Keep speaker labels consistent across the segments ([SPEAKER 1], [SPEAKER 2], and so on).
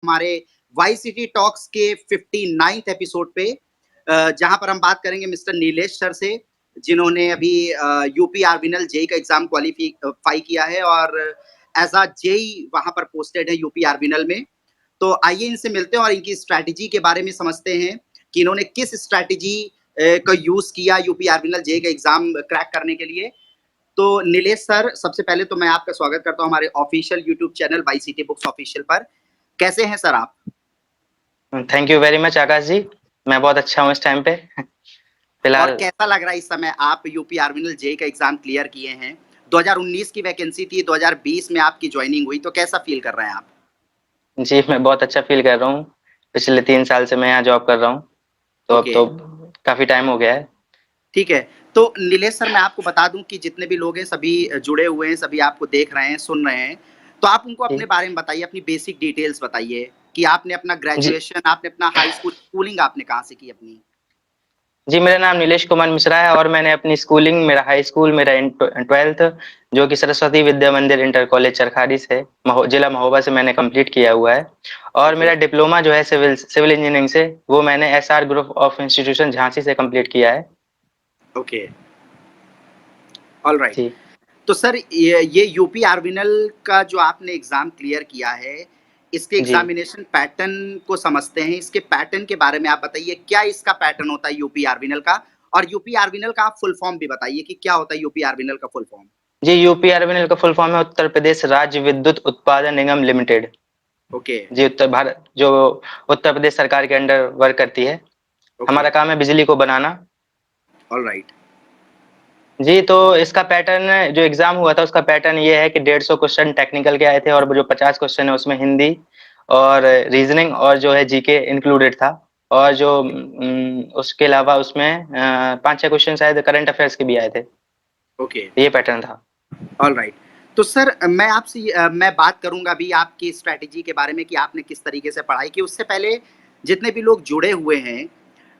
[SPEAKER 1] हमारे Y city talks के 59th episode पे, जहां पर हम बात करेंगे मिस्टर नीलेश सर से, जिन्होंने अभी यूपी आर्विनल जेई का एग्जाम क्वालिफाई किया है और एज अ जेई वहां पर पोस्टेड है यूपी आर्विनल में। तो आइए इनसे मिलते हैं और इनकी स्ट्रैटेजी के बारे में समझते हैं कि इन्होंने किस स्ट्रैटेजी का यूज किया यूपी आर्विनल जेई का एग्जाम क्रैक करने के लिए। तो नीलेश सर, सबसे पहले तो मैं आपका स्वागत करता हूं हमारे official YouTube channel Y city books official पर। कैसे हैं सर आप?
[SPEAKER 2] Thank you very much Akash ji. मैं बहुत अच्छा हूँ इस टाइम पे
[SPEAKER 1] और
[SPEAKER 2] फिलहाल।
[SPEAKER 1] कैसा लग रहा है इस समय? आप यूपी आर्विनल जेई का एग्जाम क्लियर किए हैं, 2019 की वैकेंसी थी, 2020 में आपकी ज्वाइनिंग हुई, तो कैसा फील कर रहे हैं आप?
[SPEAKER 2] जी मैं बहुत अच्छा फील कर रहा हूँ। पिछले 3 साल से मैं यहाँ जॉब कर रहा हूँ, तो अब
[SPEAKER 1] ओके,
[SPEAKER 2] तो काफी टाइम हो गया है।
[SPEAKER 1] ठीक है। तो नीलेश सर, मैं आपको बता दूं कि जितने भी लोग हैं सभी जुड़े हुए हैं, सभी आपको देख रहे हैं, सुन रहे हैं। तो आप उनको अपने
[SPEAKER 2] जी
[SPEAKER 1] बारे में बताइए, अपनी बेसिक डिटेल्स बताइए कि आपने अपना
[SPEAKER 2] जी
[SPEAKER 1] ग्रेजुएशन, आपने अपना हाई स्कूल स्कूलिंग आपने कहाँ से की अपनी?
[SPEAKER 2] जी मेरा नाम नीलेश कुमार मिश्रा है और मैंने अपनी स्कूलिंग, मेरा हाई स्कूल, मेरा 12th जो कि सरस्वती विद्या मंदिर इंटर कॉलेज चरखारी से जिला महोबा से मैंने कंप्लीट किया हुआ है। और
[SPEAKER 1] ओके,
[SPEAKER 2] मेरा डिप्लोमा जो है सिविल इंजीनियरिंग से, वो मैंने SR group of institution Jhansi से कंप्लीट किया है।
[SPEAKER 1] Okay, alright.
[SPEAKER 2] जी
[SPEAKER 1] तो सर, ये यूपी आर्विनल का जो आपने एग्जाम क्लियर किया है, इसके
[SPEAKER 2] जी
[SPEAKER 1] एग्जामिनेशन पैटर्न को समझते हैं। इसके पैटर्न के बारे में आप बताइए, क्या इसका पैटर्न होता है यूपी आर्विनल का? और यूपी आर्विनल का आप फुल फॉर्म भी बताइए कि क्या होता है यूपी आर्विनल का फुल फॉर्म?
[SPEAKER 2] जी यूपीआरबीएल का फुल फॉर्म है उत्तर प्रदेश राज्य विद्युत उत्पादन निगम लिमिटेड।
[SPEAKER 1] ओके,
[SPEAKER 2] जी उत्तर भारत जो उत्तर प्रदेश सरकार के अंडर वर्क करती है।
[SPEAKER 1] ओके,
[SPEAKER 2] हमारा काम है बिजली को बनाना।
[SPEAKER 1] ऑलराइट,
[SPEAKER 2] जी तो इसका पैटर्न, जो एग्जाम हुआ था उसका पैटर्न ये है कि 150 क्वेश्चन टेक्निकल के आए थे और जो 50 क्वेश्चन है उसमें हिंदी और रीजनिंग और जो है जीके इंक्लूडेड था। और जो उसके अलावा उसमें 5-6 क्वेश्चन शायद करंट अफेयर्स के भी आए थे।
[SPEAKER 1] ओके,
[SPEAKER 2] ये पैटर्न था।
[SPEAKER 1] ऑलराइट। तो सर, मैं आपसे मैं बात करूंगा अभी आपकी स्ट्रैटेजी के बारे में कि आपने किस तरीके से पढ़ाई की। उससे पहले जितने भी लोग जुड़े हुए हैं,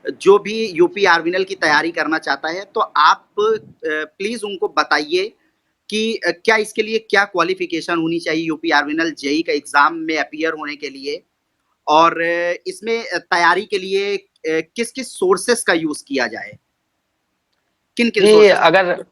[SPEAKER 1] जो भी यूपी आर्विनल की तैयारी करना चाहता है, तो आप प्लीज उनको बताइए कि क्या इसके लिए क्या क्वालिफिकेशन होनी चाहिए यूपी आर्विनल जेई का एग्जाम में अपीयर होने के लिए, और इसमें तैयारी के लिए किस किस सोर्सेस का यूज किया जाए, किन किन
[SPEAKER 2] जी
[SPEAKER 1] सोर्सेस?
[SPEAKER 2] अगर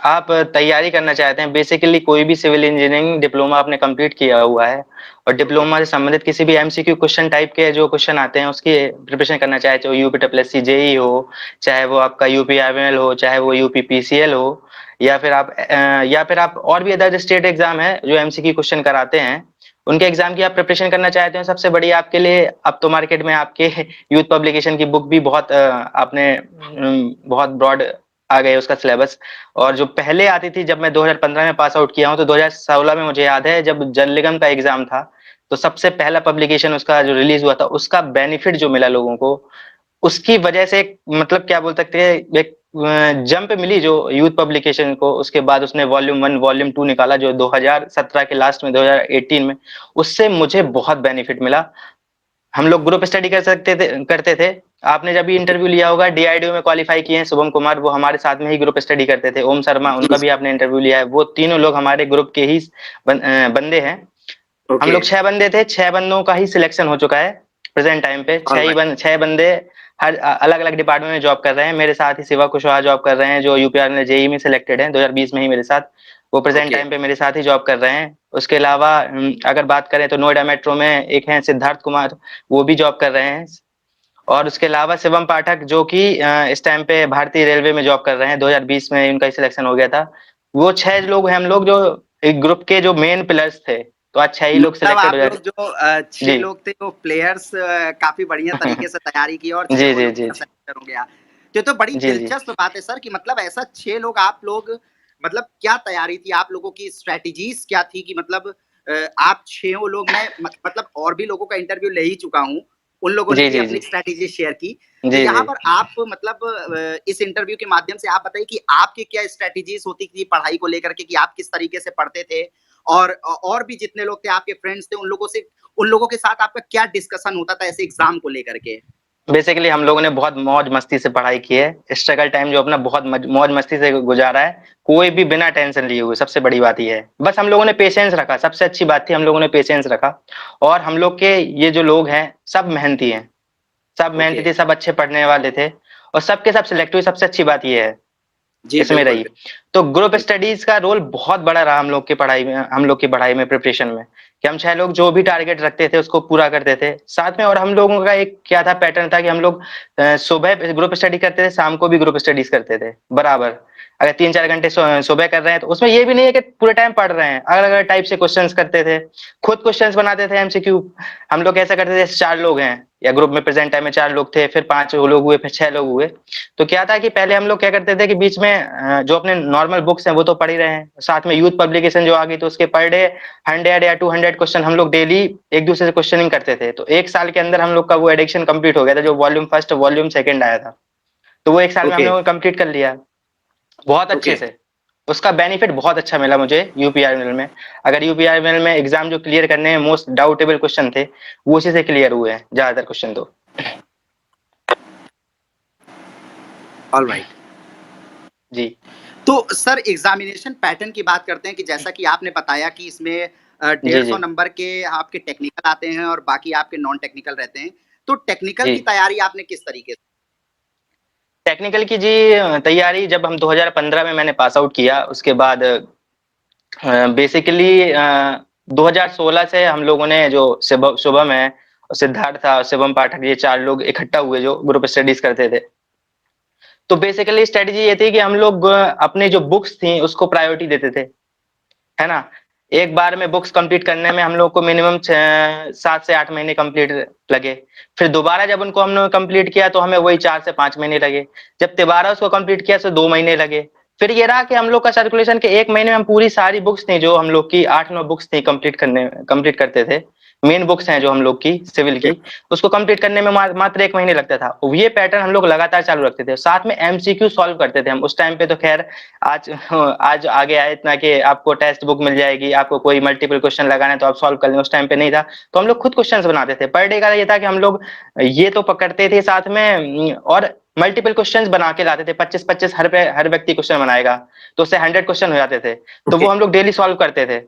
[SPEAKER 2] आप तैयारी करना चाहते हैं, बेसिकली कोई भी सिविल इंजीनियरिंग डिप्लोमा आपने कंप्लीट किया हुआ है और
[SPEAKER 1] ओके,
[SPEAKER 2] डिप्लोमा से संबंधित किसी भी एमसीक्यू क्वेश्चन टाइप के जो क्वेश्चन आते हैं उसकी प्रिपरेशन करना चाहे, चाहे यूपी ट्रिपल जेई हो, चाहे वो आपका यूपी आरवीएल हो, चाहे वो यूपी पीसीएल हो, या फिर आप और भी अदर स्टेट एग्जाम है जो एमसीक्यू क्वेश्चन कराते हैं, उनके एग्जाम की आप प्रिपरेशन करना चाहते हैं, सबसे बढ़िया आपके लिए अब तो मार्केट में आपके यूथ पब्लिकेशन की बुक भी बहुत आपने बहुत ब्रॉड आ गए उसका सिलेबस। और जो पहले आती थी, जब मैं 2015 में पास आउट किया हूँ, तो 2016 में मुझे याद है जब जल निगम का एग्जाम था, तो सबसे पहला पब्लिकेशन उसका जो रिलीज हुआ था, उसका बेनिफिट जो मिला लोगों को, उसकी वजह से मतलब क्या बोल सकते हैं, एक जंप मिली जो यूथ पब्लिकेशन को। उसके बाद उसने वॉल्यूम 1 वॉल्यूम 2 निकाला जो 2017 के लास्ट में, 2018 में, उससे मुझे बहुत बेनिफिट मिला। हम लोग ग्रुप स्टडी करते थे। आपने जब भी इंटरव्यू लिया होगा, डीआईडीओ में क्वालिफाई किए हैं शुभम कुमार, वो हमारे साथ में ही ग्रुप स्टडी करते थे। ओम शर्मा,
[SPEAKER 1] जी,
[SPEAKER 2] उनका भी आपने इंटरव्यू लिया है। वो तीनों लोग हमारे ग्रुप के ही बंदे हैं। हम
[SPEAKER 1] ओके,
[SPEAKER 2] लोग 6 बंदे थे, 6 बंदों का ही सिलेक्शन हो चुका है प्रेजेंट टाइम पे।
[SPEAKER 1] ऑलराइट,
[SPEAKER 2] 6 बंदे हर अलग अलग डिपार्टमेंट में जॉब कर रहे हैं। मेरे साथ ही शिवा कुशवाहा जॉब कर रहे हैं, जो यूपीआर में जेई में सिलेक्टेड है 2020 में ही मेरे साथ। वो प्रेजेंट
[SPEAKER 1] ओके,
[SPEAKER 2] टाइम पे मेरे साथ ही जॉब कर रहे हैं। उसके अलावा अगर बात करें तो नोएडा मेट्रो में एक है सिद्धार्थ कुमार, वो भी जॉब कर रहे हैं। और उसके अलावा शिवम पाठक, जो कि इस टाइम पे भारतीय रेलवे में जॉब कर रहे हैं, 2020 में उनका सिलेक्शन हो गया था। वो 6 लोग हैं हम लोग, जो एक ग्रुप के जो मेन पिलर्स थे। तो आज 6 ही लोग
[SPEAKER 1] मतलब
[SPEAKER 2] सिलेक्टेड हो
[SPEAKER 1] आप लोग
[SPEAKER 2] जाए।
[SPEAKER 1] जो 6
[SPEAKER 2] जी
[SPEAKER 1] लोग थे, वो प्लेयर्स काफी बढ़िया तरीके से तैयारी की और
[SPEAKER 2] जी
[SPEAKER 1] 6
[SPEAKER 2] जी
[SPEAKER 1] लोग
[SPEAKER 2] जी
[SPEAKER 1] का सिलेक्शन हो गया। तो बड़ी
[SPEAKER 2] जी जी
[SPEAKER 1] दिलचस्प बात है सर कि मतलब ऐसा 6 लोग आप लोग, मतलब क्या तैयारी थी आप लोगों की, स्ट्रेटजीज क्या थी कि मतलब आप 6 लोग, मैं मतलब और भी लोगों का इंटरव्यू ले ही चुका हूँ, उन लोगों ने
[SPEAKER 2] जी
[SPEAKER 1] भी
[SPEAKER 2] जी
[SPEAKER 1] अपनी
[SPEAKER 2] जी
[SPEAKER 1] स्ट्रेटजी शेयर की। तो
[SPEAKER 2] जी
[SPEAKER 1] यहाँ
[SPEAKER 2] जी
[SPEAKER 1] पर आप मतलब इस इंटरव्यू के माध्यम से आप बताइए कि आपकी क्या स्ट्रेटजीज होती थी पढ़ाई को लेकर के, कि आप किस तरीके से पढ़ते थे, और भी जितने लोग थे आपके फ्रेंड्स थे, उन लोगों के साथ आपका क्या डिस्कशन होता था ऐसे एग्जाम को लेकर के?
[SPEAKER 2] बेसिकली हम लोगों ने बहुत मौज मस्ती से पढ़ाई की है, स्ट्रगल टाइम जो अपना बहुत मौज मस्ती से गुजारा है, कोई भी बिना टेंशन लिए हुए, सबसे बड़ी बात ये है। बस हम लोगों ने पेशेंस रखा, सबसे अच्छी बात थी हम लोगों ने पेशेंस रखा। और हम लोग के ये जो लोग हैं सब मेहनती हैं, सब
[SPEAKER 1] ओके।
[SPEAKER 2] मेहनती थे, सब अच्छे पढ़ने वाले थे और सबके सब सिलेक्ट हुए, सबसे अच्छी बात ये है
[SPEAKER 1] जी,
[SPEAKER 2] इसमें
[SPEAKER 1] बिल्कुल,
[SPEAKER 2] रही। तो ग्रुप
[SPEAKER 1] बिल्कुल।
[SPEAKER 2] स्टडीज का रोल बहुत बड़ा रहा हम लोग की पढ़ाई में, हम लोग की पढ़ाई में, प्रिपरेशन में, कि हम 6 लोग जो भी टारगेट रखते थे उसको पूरा करते थे साथ में। और हम लोगों का एक क्या था, पैटर्न था कि हम लोग सुबह ग्रुप स्टडी करते थे, शाम को भी ग्रुप स्टडीज करते थे बराबर। अगर 3-4 घंटे सुबह कर रहे हैं तो उसमें ये भी नहीं है कि पूरे टाइम पढ़ रहे हैं, अलग-अलग टाइप से क्वेश्चंस करते थे, खुद क्वेश्चंस बनाते थे एमसीक्यू। हम लोग कैसा करते थे, जैसे 4 लोग हैं या ग्रुप में प्रेजेंट टाइम में 4 लोग थे, फिर 5 लोग हुए, फिर 6 लोग हुए। तो क्या था कि पहले हम लोग क्या करते थे कि बीच में जो अपने नॉर्मल बुक्स हैं वो तो पढ़ ही रहे हैं, साथ में यूथ पब्लिकेशन जो आ गई तो उसके पर डे 100 या 200 क्वेश्चन हम लोग डेली एक दूसरे से क्वेश्चनिंग करते थे। तो 1 साल के अंदर हम लोग का वो एडिक्शन कंप्लीट हो गया था, जो वॉल्यूम फर्स्ट वॉल्यूम सेकंड आया था। तो वो 1 साल में हम
[SPEAKER 1] ओके,
[SPEAKER 2] लोगों ने कंप्लीट कर लिया, बहुत
[SPEAKER 1] ओके।
[SPEAKER 2] अच्छे से। उसका बेनिफिट बहुत अच्छा मिला मुझे यूपीआरएल में। अगर यूपीआरएल में एग्जाम जो क्लियर करने में मोस्ट डाउटेबल क्वेश्चन थे, वो उसी से क्लियर हुए हैं ज्यादातर क्वेश्चन तो।
[SPEAKER 1] ऑलराइट।
[SPEAKER 2] जी।
[SPEAKER 1] तो सर एग्जामिनेशन पैटर्न की बात करते हैं कि जैसा कि आपने बताया कि इसमें
[SPEAKER 2] जी,
[SPEAKER 1] 150
[SPEAKER 2] जी।
[SPEAKER 1] नंबर के आपके टेक्निकल आते हैं और बाकी आपके नॉन टेक्निकल रहते हैं। तो टेक्निकल
[SPEAKER 2] जी।
[SPEAKER 1] की तैयारी आपने किस तरीके से?
[SPEAKER 2] टेक्निकल की जी तैयारी जब हम 2015 में मैंने पास आउट किया, उसके बाद बेसिकली 2016 से हम लोगों ने जो शुभम है, सिद्धार्थ था, शिवम पाठक, ये 4 लोग इकट्ठा हुए जो ग्रुप स्टडीज करते थे। तो बेसिकली स्ट्रेटजी ये थी कि हम लोग अपनी जो बुक्स थी उसको प्रायोरिटी देते थे, है ना? एक बार में बुक्स कंप्लीट करने में हम लोग को मिनिमम 7 से 8 महीने कंप्लीट लगे। फिर दोबारा जब उनको हमने कंप्लीट किया तो हमें वही 4 से 5 महीने लगे। जब दोबारा उसको कंप्लीट किया तो 2 महीने लगे। फिर ये रहा कि हम लोग का सर्कुलेशन के 1 महीने में हम पूरी सारी बुक्स थी जो हम लोग की 8-9 बुक्स थी कंप्लीट करते थे। मेन बुक्स हैं जो हम लोग की सिविल की, उसको कंप्लीट करने में मात्र 1 महीने लगता था। ये पैटर्न हम लोग लगातार चालू रखते थे। साथ में एमसीक्यू सॉल्व करते थे हम। उस टाइम पे तो खैर आज आज आगे आए इतना कि आपको टेक्स्ट बुक मिल जाएगी, आपको कोई मल्टीपल क्वेश्चन लगाना है तो आप सॉल्व कर लें, उस टाइम पे नहीं था। तो हम लोग खुद क्वेश्चंस बनाते थे। पर डे का ये था कि हम लोग ये तो करते थे साथ में और मल्टीपल क्वेश्चंस बना के लाते थे। 25-25 हर व्यक्ति क्वेश्चन बनाएगा, तो उससे 100 क्वेश्चन हो जाते थे। तो
[SPEAKER 1] ओके,
[SPEAKER 2] वो हम लोग डेली सॉल्व करते थे।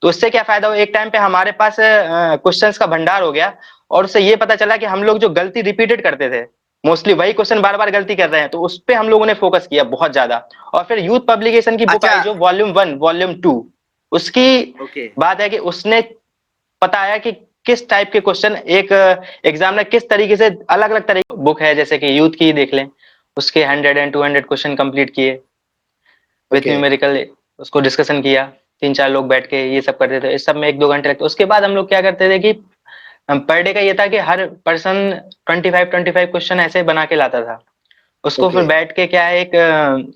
[SPEAKER 2] तो उससे क्या फायदा हुआ, एक टाइम पे हमारे पास क्वेश्चंस का भंडार हो गया और उससे ये पता चला कि हम लोग जो गलती रिपीटेड करते थे, मोस्टली वही क्वेश्चन बार बार गलती कर रहे हैं, तो उस पे हम लोगों ने फोकस किया बहुत ज्यादा। और फिर यूथ पब्लिकेशन की बुक
[SPEAKER 1] अच्छा,
[SPEAKER 2] आई जो वॉल्यूम 1 वॉल्यूम 2, उसकी
[SPEAKER 1] ओके,
[SPEAKER 2] बात है कि उसने बताया कि किस टाइप के क्वेश्चन एक एग्जामिनर किस तरीके से, अलग अलग तरीके बुक है, जैसे कि यूथ की देख लें, उसके 100 एंड 200 क्वेश्चन कंप्लीट किए विथ
[SPEAKER 1] ओके,
[SPEAKER 2] न्यूमेरिकल, उसको डिस्कशन किया, 3-4 लोग बैठ के ये सब करते थे। इस सब में 1-2 घंटे लगते। उसके बाद हम लोग क्या करते थे कि पर डे का ये था कि हर पर्सन 25-25 क्वेश्चन ऐसे बना के लाता था। उसको फिर
[SPEAKER 1] ओके,
[SPEAKER 2] बैठ के क्या है, एक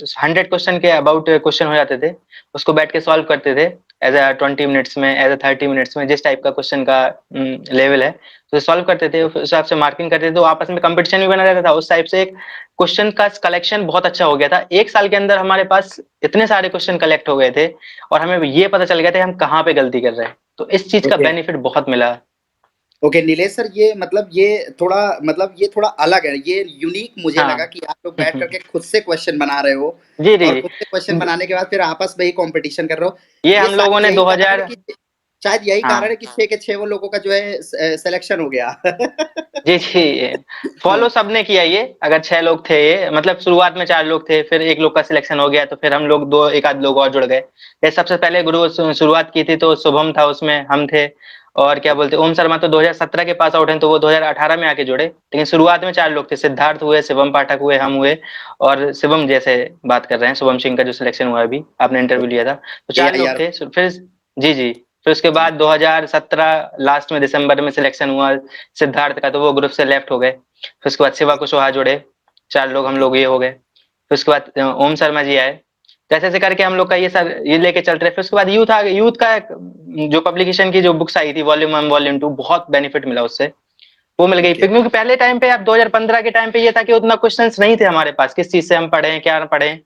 [SPEAKER 2] 100 क्वेश्चन के अबाउट क्वेश्चन हो जाते थे, उसको बैठ के सॉल्व करते थे एज अ 20 मिनट्स में, एज अ 30 मिनट्स में, जिस टाइप का क्वेश्चन का लेवल है तो सॉल्व करते थे, उस हिसाब से मार्किंग करते थे। तो आपस में कंपटीशन भी बना रहता था। उस टाइप से एक क्वेश्चन का कलेक्शन बहुत अच्छा हो गया था। 1 साल के अंदर हमारे पास इतने सारे क्वेश्चन कलेक्ट हो गए थे और हमें ये पता चल गया था कि हम कहाँ पे गलती कर रहे हैं। तो इस चीज का
[SPEAKER 1] ओके,
[SPEAKER 2] बेनिफिट बहुत मिला।
[SPEAKER 1] ओके। नीलेश सर, ये मतलब ये थोड़ा अलग है, ये यूनिक मुझे लगा
[SPEAKER 2] हाँ।
[SPEAKER 1] कि आप लोग बैठ करके खुद से क्वेश्चन बना रहे हो
[SPEAKER 2] जी, जी,
[SPEAKER 1] और खुद से क्वेश्चन
[SPEAKER 2] जी।
[SPEAKER 1] बनाने के बाद फिर आपस में ही कंपटीशन कर रहे हो।
[SPEAKER 2] ये
[SPEAKER 1] ये
[SPEAKER 2] हम लोगों
[SPEAKER 1] शायद
[SPEAKER 2] ने
[SPEAKER 1] यही कारण
[SPEAKER 2] 2000,
[SPEAKER 1] है कि शायद यही कारण है
[SPEAKER 2] हाँ।
[SPEAKER 1] कि 6 के 6 वो लोगों का जो है सिलेक्शन हो गया।
[SPEAKER 2] जी, जी। फॉलो सबने किया ये, अगर 6 लोग थे ये, मतलब शुरुआत में 4 लोग थे, फिर 1 लोग का सिलेक्शन हो गया, तो फिर हम लोग 2 एक आध लोग और जुड़ गए। ये सबसे पहले ग्रुप शुरुआत की थी तो शुभम था उसमें, हम थे और क्या बोलते हैं ओम शर्मा तो 2017 के पास आउट हैं, तो वो 2018 में आके जुड़े। लेकिन शुरुआत में 4 लोग थे, सिद्धार्थ हुए, शिवम पाठक हुए, हम हुए और शिवम जैसे बात कर रहे हैं, शुभम सिंह का जो सिलेक्शन हुआ अभी, आपने इंटरव्यू लिया था, तो 4 लोग
[SPEAKER 1] एआईआर।
[SPEAKER 2] थे। फिर जी, जी। फिर उसके
[SPEAKER 1] जी।
[SPEAKER 2] बाद 2017 लास्ट में दिसंबर में सिलेक्शन हुआ सिद्धार्थ का, तो वो ग्रुप से लेफ्ट हो गए। फिर उसके बाद शिवा कुशवाहा जुड़े, 4 लोग हम
[SPEAKER 1] ओके,
[SPEAKER 2] लोग ये हो गए। फिर उसके बाद ओम शर्मा जी आए। जैसे-जैसे करके हम लोग का ये लेके चलते रहे। फिर उसके बाद यूथ आ गए। यूथ का जो पब्लिकेशन की जो बुक्स आई थी वॉल्यूम 1 वॉल्यूम 2, बहुत बेनिफिट मिला उससे। वो मिल गई
[SPEAKER 1] ओके,
[SPEAKER 2] क्योंकि पहले टाइम पे, अब 2015 के टाइम पे ये था कि उतना क्वेश्चंस नहीं थे हमारे पास, किस चीज़ से हम पढ़ें, क्या पढ़ें।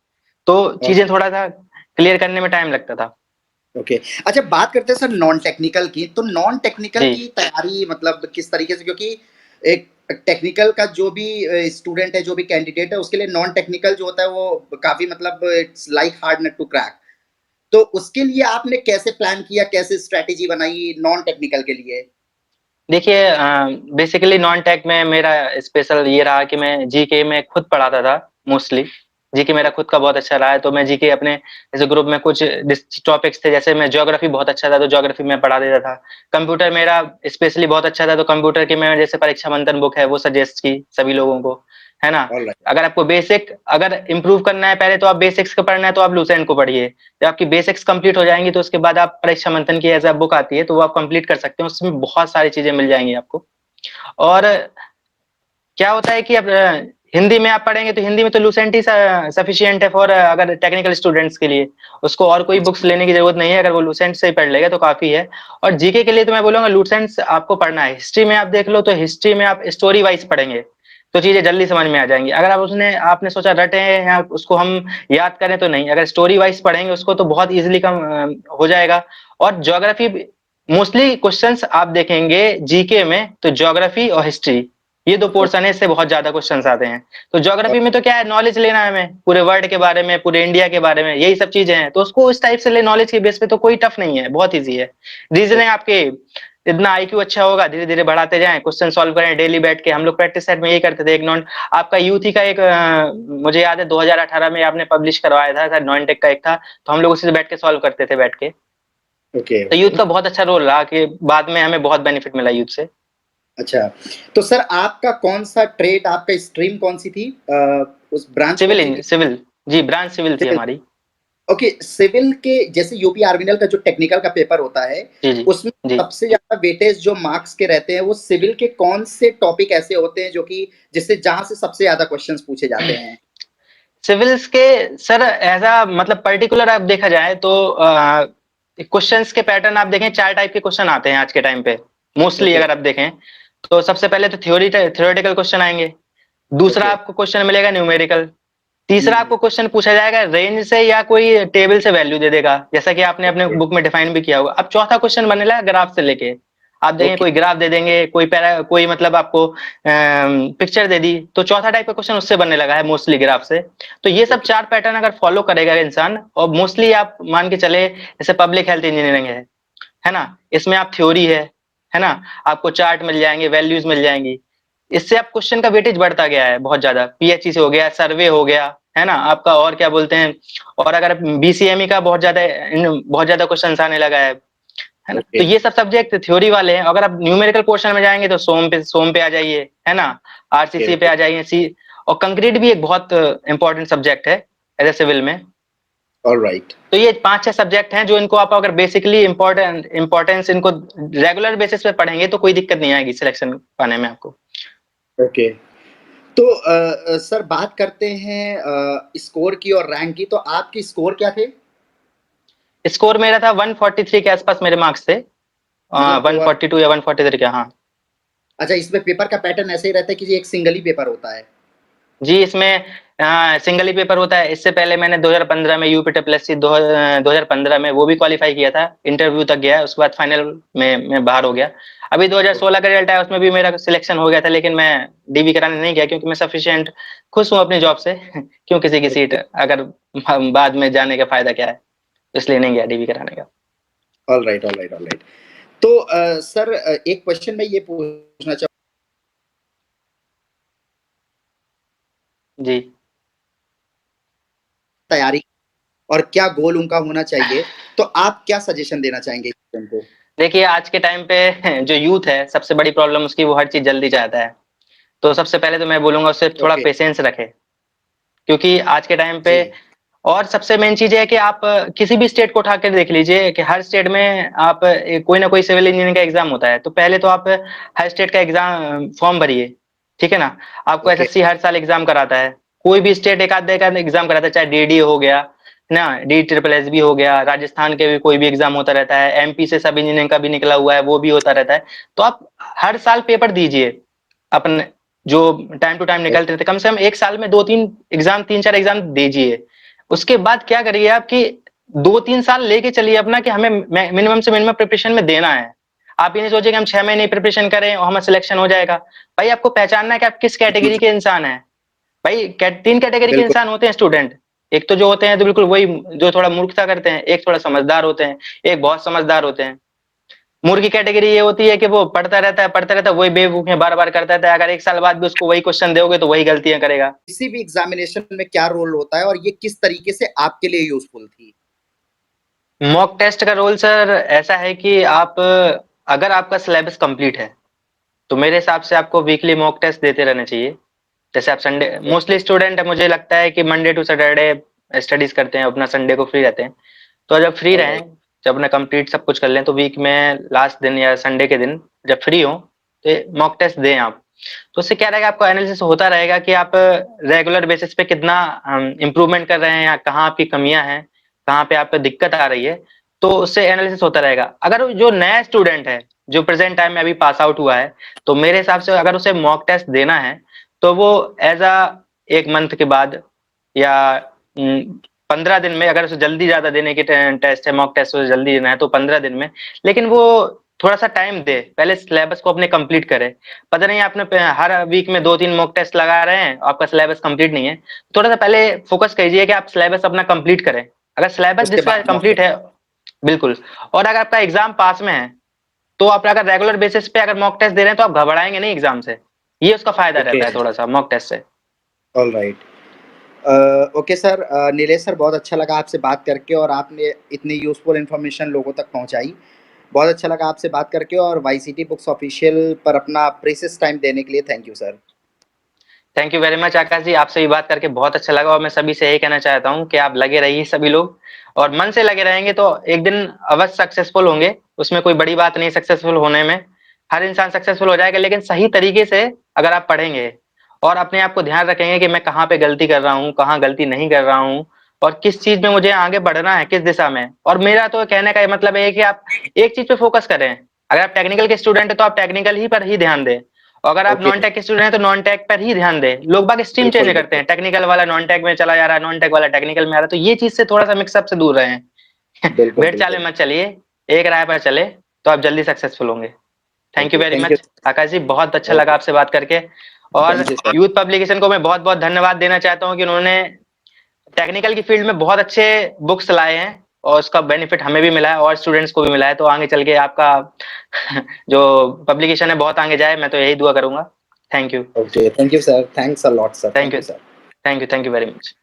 [SPEAKER 2] तो चीज़ें थोड़ा-सा क्लियर करने में टाइम लगता था।
[SPEAKER 1] ओके। अच्छा, बात करते हैं सर नॉन टेक्निकल की। तो नॉन टेक्निकल
[SPEAKER 2] जी।
[SPEAKER 1] की तैयारी मतलब किस तरीके से, क्योंकि एक टेक्निकल का जो भी स्टूडेंट है, जो भी कैंडिडेट है, उसके लिए नॉन टेक्निकल जो होता है वो काफ़ी मतलब it's like hard nut to crack. तो उसके लिए आपने कैसे प्लान किया, कैसे स्ट्रैटेजी बनाई नॉन टेक्निकल के लिए?
[SPEAKER 2] देखिए बेसिकली नॉन टेक में मेरा स्पेशल ये रहा कि मैं जीके में खुद पढ़ाता था मोस्टली। जीके मेरा खुद का बहुत अच्छा रहा है, तो मैं जीके अपने जैसे ग्रुप में कुछ टॉपिक्स थे, जैसे मैं ज्योग्राफी बहुत अच्छा था तो ज्योग्राफी में पढ़ा देता था। कंप्यूटर मेरा स्पेशली बहुत अच्छा था, तो कंप्यूटर की मैं जैसे परीक्षा मंथन बुक है वो सजेस्ट की सभी लोगों को, है ना।
[SPEAKER 1] ऑलराइट।
[SPEAKER 2] अगर आपको बेसिक अगर इम्प्रूव करना है पहले तो आप बेसिक्स का पढ़ना है तो आप लूसेंट को पढ़िए। जब आपकी बेसिक्स कंप्लीट हो जाएंगी तो उसके बाद आप परीक्षा मंथन की एज बुक आती है तो वो आप कंप्लीट कर सकते हैं, उसमें बहुत सारी चीजें मिल जाएंगी आपको। और क्या होता है कि अब हिंदी में आप पढ़ेंगे तो हिंदी में तो लूसेंट ही सफिशिएंट है फॉर अगर टेक्निकल स्टूडेंट्स के लिए। उसको और कोई बुक्स लेने की जरूरत नहीं है, अगर वो लूसेंट से ही पढ़ लेगा तो काफी है। और जीके के लिए तो मैं बोलूंगा लूसेंट आपको पढ़ना है। हिस्ट्री में आप देख लो तो हिस्ट्री में आप स्टोरी वाइज पढ़ेंगे तो चीजें जल्दी समझ में आ जाएंगी। अगर आप उसने आपने सोचा रटे हैं या उसको हम याद करें तो नहीं, अगर स्टोरी वाइज पढ़ेंगे उसको तो बहुत इजीली कम हो जाएगा। और ज्योग्राफी मोस्टली क्वेश्चंस आप देखेंगे जीके में तो ज्योग्राफी और हिस्ट्री, ये दो पोर्शन है, इससे बहुत ज्यादा क्वेश्चंस आते हैं। तो ज्योग्राफी में तो क्या है, नॉलेज लेना है हमें पूरे वर्ल्ड के बारे में, पूरे इंडिया के बारे में, यही सब चीजें हैं, तो उसको इस टाइप से ले, नॉलेज के बेस पे तो कोई टफ नहीं है, बहुत ईजी है। रीजनिंग आपके इतना आईक्यू अच्छा होगा, धीरे धीरे बढ़ाते जाएं, क्वेश्चन सॉल्व करें डेली बैठ के। हम लोग प्रैक्टिस सेट में यही करते थे। एक नॉन आपका यूथ ही का एक मुझे याद है 2018 में आपने पब्लिश करवाया था सर, नॉन टेक का एक था, तो हम लोग उसी से बैठ के सॉल्व करते थे बैठ के।
[SPEAKER 1] ओके,
[SPEAKER 2] तो यूथ
[SPEAKER 1] ओके।
[SPEAKER 2] का बहुत अच्छा रोल रहा कि बाद में हमें बहुत बेनिफिट मिला यूथ से।
[SPEAKER 1] अच्छा, तो सर आपका कौन-सा ट्रेड, आपका स्ट्रीम कौन-सी थी? उस ब्रांच
[SPEAKER 2] सिविल
[SPEAKER 1] कौन-सी थी?
[SPEAKER 2] सिविल जी, ब्रांच सिविल थी
[SPEAKER 1] सिविल।
[SPEAKER 2] हमारी।
[SPEAKER 1] ओके, सिविल के जैसे यूपी आर्मिनल का जो टेक्निकल का पेपर होता है,
[SPEAKER 2] जी जी
[SPEAKER 1] उसमें
[SPEAKER 2] जी।
[SPEAKER 1] सबसे ज़्यादा वेटेज जो मार्क्स के रहते हैं, वो सिविल के कौन से टॉपिक ऐसे होते हैं जो कि जिससे जहाँ से सबसे ज़्यादा क्वेश्चंस पूछे जाते हैं?
[SPEAKER 2] सिविल्स के सर ऐसा मतलब पर्टिकुलर आप देखा जाए तो क्वेश्चंस के पैटर्न आप देखें, चार टाइप के क्वेश्चन आते हैं आज के टाइम पे मोस्टली।
[SPEAKER 1] ओके,
[SPEAKER 2] अगर आप देखें तो सबसे पहले तो थ्योरेटिकल क्वेश्चन आएंगे। दूसरा
[SPEAKER 1] ओके।
[SPEAKER 2] आपको क्वेश्चन मिलेगा न्यूमेरिकल।
[SPEAKER 1] हुँ,
[SPEAKER 2] तीसरा
[SPEAKER 1] हुँ।
[SPEAKER 2] आपको क्वेश्चन पूछा जाएगा रेंज से या कोई टेबल से वैल्यू दे देगा, जैसा कि आपने अपने
[SPEAKER 1] ओके,
[SPEAKER 2] बुक में डिफाइन भी किया होगा। अब चौथा क्वेश्चन बनेगा ग्राफ से लेके। आप देखें
[SPEAKER 1] ओके,
[SPEAKER 2] कोई ग्राफ दे देंगे, कोई मतलब आपको पिक्चर दे दी, तो चौथा टाइप का क्वेश्चन उससे बनने लगा है मोस्टली ग्राफ से। तो ये सब
[SPEAKER 1] ओके,
[SPEAKER 2] चार पैटर्न अगर फॉलो करेगा इंसान, और मोस्टली आप मान के चले जैसे पब्लिक हेल्थ इंजीनियरिंग है ना, इसमें आप थ्योरी है ना, आपको चार्ट मिल जाएंगे, वैल्यूज मिल जाएंगी। इससे आप क्वेश्चन का वेटेज बढ़ता गया है बहुत ज्यादा। पीएचई से हो गया, सर्वे हो गया, है ना आपका, और क्या बोलते हैं, और अगर बीसीएमई का बहुत ज्यादा क्वेश्चन आने लगा है ना।
[SPEAKER 1] ओके,
[SPEAKER 2] तो ये सब सब्जेक्ट थ्योरी वाले हैं। अगर आप न्यूमेरिकल पोर्शन में जाएंगे तो सोम पे आ जाइए, है ना,
[SPEAKER 1] ओके,
[SPEAKER 2] आरसीसी पे
[SPEAKER 1] ओके।
[SPEAKER 2] आ जाइए, सी। और कंक्रीट भी एक बहुत इंपॉर्टेंट सब्जेक्ट है एज ए सिविल में।
[SPEAKER 1] ऑलराइट।
[SPEAKER 2] तो ये 5-6 सब्जेक्ट हैं जो इनको आप अगर बेसिकली इम्पोर्टेंस इनको रेगुलर बेसिस पे पढ़ेंगे तो कोई दिक्कत नहीं आएगी सिलेक्शन पाने में आपको।
[SPEAKER 1] ओके। तो सर बात करते हैं स्कोर की और रैंक की, तो आपके स्कोर क्या थे?
[SPEAKER 2] स्कोर मेरा था 143 के आसपास मेरे मार्क्स थे।
[SPEAKER 1] मतलब वो
[SPEAKER 2] 142 या 143 के, हाँ।
[SPEAKER 1] अच्छा, इसमें पेपर का पैटर्न ऐसे ही रहता है कि ये एक सिंगल ही पेपर होता है?
[SPEAKER 2] जी, इसमें सिंगल ही पेपर होता है। इससे पहले मैंने 2015 में यूपी ट्रिपल एससी 2015 में वो भी क्वालिफाई किया था, इंटरव्यू तक गया, उसके बाद फाइनल में मैं बाहर हो गया। अभी 2016 का रिजल्ट आया, उसमें भी मेरा सिलेक्शन हो गया था, लेकिन मैं डीवी कराने नहीं गया क्योंकि मैं सफिशिएंट खुश हूँ अपनी जॉब से। क्यों किसी की सीट अगर बाद में जाने का फायदा क्या है, तो इसलिए नहीं गया डीवी कराने का।
[SPEAKER 1] Alright, alright, alright. तो सर एक क्वेश्चन मैं ये पूछना चाहूँ।
[SPEAKER 2] जी।
[SPEAKER 1] तैयारी और क्या गोल उनका होना चाहिए, तो आप क्या सजेशन देना चाहेंगे स्टूडेंट को?
[SPEAKER 2] देखिए आज के टाइम पे जो यूथ है, सबसे बड़ी प्रॉब्लम उसकी वो हर चीज जल्दी चाहता है। तो सबसे पहले तो मैं बोलूंगा उससे थोड़ा
[SPEAKER 1] ओके,
[SPEAKER 2] पेशेंस रखे, क्योंकि आज के टाइम पे।
[SPEAKER 1] जी,
[SPEAKER 2] और सबसे मेन चीज है कि आप किसी भी स्टेट को उठा कर देख लीजिए कि हर स्टेट में आप कोई ना कोई सिविल इंजीनियरिंग का एग्जाम होता है। तो पहले तो आप हर स्टेट का एग्जाम फॉर्म भरिए, ठीक है ना। आपको
[SPEAKER 1] ओके,
[SPEAKER 2] एसएससी हर साल एग्जाम कराता है, कोई भी स्टेट एक आध का एग्जाम कराता है, चाहे डीडी हो गया ना, डी ट्रिपल एस भी हो गया, राजस्थान के भी कोई भी एग्जाम होता रहता है, एमपी से सब इंजीनियरिंग का भी निकला हुआ है वो भी होता रहता है। तो आप हर साल पेपर दीजिए अपने, जो टाइम टू टाइम निकलते रहते, कम से कम एक साल में 2-3 एग्जाम, 3-4 एग्जाम दीजिए। उसके बाद क्या करिए आप कि 2-3 साल लेके चलिए अपना, कि हमें मिनिमम से मिनिमम प्रिपरेशन में देना है। आप ये नहीं सोचिए कि हम 6 महीने प्रिपरेशन करें और हमारा सिलेक्शन हो जाएगा। भाई आपको पहचानना है कि आप किस कैटेगरी के इंसान हैं। भाई 3 कैटेगरी के
[SPEAKER 1] बिल्कुल।
[SPEAKER 2] इंसान होते हैं स्टूडेंट। एक तो जो होते हैं तो बिल्कुल वही जो थोड़ा मूर्खता करते हैं, एक थोड़ा समझदार होते हैं, एक बहुत समझदार होते हैं। मूर्ख की कैटेगरी ये होती है कि वो पढ़ता रहता है, वही बेवकूफियां बार-बार करता रहता है। अगर 1 साल बाद भी उसको वही क्वेश्चन दोगे तो वही गलतियां करेगा।
[SPEAKER 1] किसी भी एग्जामिनेशन में क्या रोल होता है और ये किस तरीके से आपके लिए यूजफुल थी?
[SPEAKER 2] मॉक टेस्ट का रोल सर ऐसा है कि आप अगर आपका सिलेबस कंप्लीट है, तो मेरे हिसाब से आपको वीकली मॉक टेस्ट देते रहना चाहिए। जैसे आप संडे मोस्टली स्टूडेंट है मुझे लगता है कि मंडे टू सैटरडे स्टडीज करते हैं, अपना संडे को फ्री रहते हैं। तो जब फ्री रहें,
[SPEAKER 1] ऑलराइट।
[SPEAKER 2] जब अपना कंप्लीट सब कुछ कर लें तो वीक में लास्ट दिन या संडे के दिन जब फ्री हो तो मॉक टेस्ट दें आप। तो उससे क्या रहेगा, आपको एनालिसिस होता रहेगा कि आप रेगुलर बेसिस पे कितना इम्प्रूवमेंट कर रहे हैं या कहाँ आपकी कमियां हैं, कहाँ पे आपको दिक्कत आ रही है। तो उससे एनालिसिस होता रहेगा। अगर जो नया स्टूडेंट है जो प्रेजेंट टाइम में अभी पास आउट हुआ है, तो मेरे हिसाब से अगर उसे मॉक टेस्ट देना है तो वो एज अ 1 मंथ के बाद या 15 दिन में, अगर उसे जल्दी ज्यादा देने की टेस्ट है, मॉक टेस्ट उसे जल्दी देना है तो 15 दिन में। लेकिन वो थोड़ा सा टाइम दे, पहले सिलेबस को अपने कंप्लीट करे। पता नहीं आपने हर वीक में 2-3 मॉक टेस्ट लगा रहे हैं, आपका सिलेबस कंप्लीट नहीं है। थोड़ा सा पहले फोकस कीजिए कि आप सिलेबस अपना कंप्लीट करें। अगर सिलेबस
[SPEAKER 1] उसके
[SPEAKER 2] जिसका
[SPEAKER 1] बाद मॉक
[SPEAKER 2] कंप्लीट
[SPEAKER 1] टेस्ट।
[SPEAKER 2] है, बिल्कुल। और अगर आपका एग्जाम पास में है तो आप अगर रेगुलर बेसिस पे अगर मॉक टेस्ट दे रहे हैं तो आप घबराएंगे नहीं एग्जाम से। ये उसका फायदा
[SPEAKER 1] ओके।
[SPEAKER 2] रहता है थोड़ा सा मॉक टेस्ट से।
[SPEAKER 1] Alright. Okay sir, Nilesh sir, बहुत अच्छा लगा आपसे बात करके और आपने इतनी यूज़फुल इन्फॉर्मेशन लोगों तक पहुँचाई। बहुत अच्छा लगा आपसे बात करके और वाईसीटी बुक्स ऑफिशियल पर अपना प्रेशियस टाइम देने के लिए thank you sir.
[SPEAKER 2] Thank you very much Akash ji, आपसे भी बात करके बहुत अच्छा लगा और मैं सभी से यही कहना चाहता हूँ कि आप लगे रहिए सभी लोग, और मन से लगे रहेंगे तो एक दिन अवश्य सक्सेसफुल होंगे। उसमें कोई बड़ी बात नहीं सक्सेसफुल होने में। हर इंसान सक्सेसफुल हो जाएगा, लेकिन सही तरीके से अगर आप पढ़ेंगे और अपने आप को ध्यान रखेंगे कि मैं कहाँ पे गलती कर रहा हूँ, कहाँ गलती नहीं कर रहा हूँ, और किस चीज में मुझे आगे बढ़ना है, किस दिशा में। और मेरा तो कहने का ये मतलब है कि आप एक चीज पे फोकस करें। अगर आप टेक्निकल के स्टूडेंट है तो आप टेक्निकल ही पर ही ध्यान दें, और अगर आप
[SPEAKER 1] ओके।
[SPEAKER 2] नॉन टेक के स्टूडेंट हैं तो नॉन टेक पर ही ध्यान दें। लोग बाग स्ट्रीम चेंज
[SPEAKER 1] बिल्कुल,
[SPEAKER 2] करते
[SPEAKER 1] बिल्कुल।
[SPEAKER 2] हैं, टेक्निकल वाला नॉन टेक में चला जा रहा है, नॉन टेक वाला टेक्निकल में आ रहा है, तो ये चीज से थोड़ा सा मिक्सअप से दूर रहें।
[SPEAKER 1] बिल्कुल,
[SPEAKER 2] भेड़ चाल
[SPEAKER 1] बिल्कुल।
[SPEAKER 2] में मत चलिए, एक राय पर चले तो आप जल्दी सक्सेसफुल होंगे। Thank you
[SPEAKER 1] okay,
[SPEAKER 2] very
[SPEAKER 1] thank you.
[SPEAKER 2] Much Akash ji, बहुत अच्छा लगा
[SPEAKER 1] ओके,
[SPEAKER 2] आपसे बात करके। और
[SPEAKER 1] thank you sir.
[SPEAKER 2] Youth publication को मैं बहुत बहुत धन्यवाद देना चाहता हूँ कि उन्होंने टेक्निकल की फील्ड में बहुत अच्छे बुक्स लाए हैं, और उसका बेनिफिट हमें भी मिला है और स्टूडेंट्स को भी मिला है। तो आगे चल के आपका जो पब्लिकेशन है बहुत आगे जाए, मैं तो यही दुआ करूंगा। Thank you.
[SPEAKER 1] Okay, thank you sir. Thanks a lot sir.
[SPEAKER 2] Thank
[SPEAKER 1] thank
[SPEAKER 2] you.
[SPEAKER 1] You sir.
[SPEAKER 2] Thank you very much.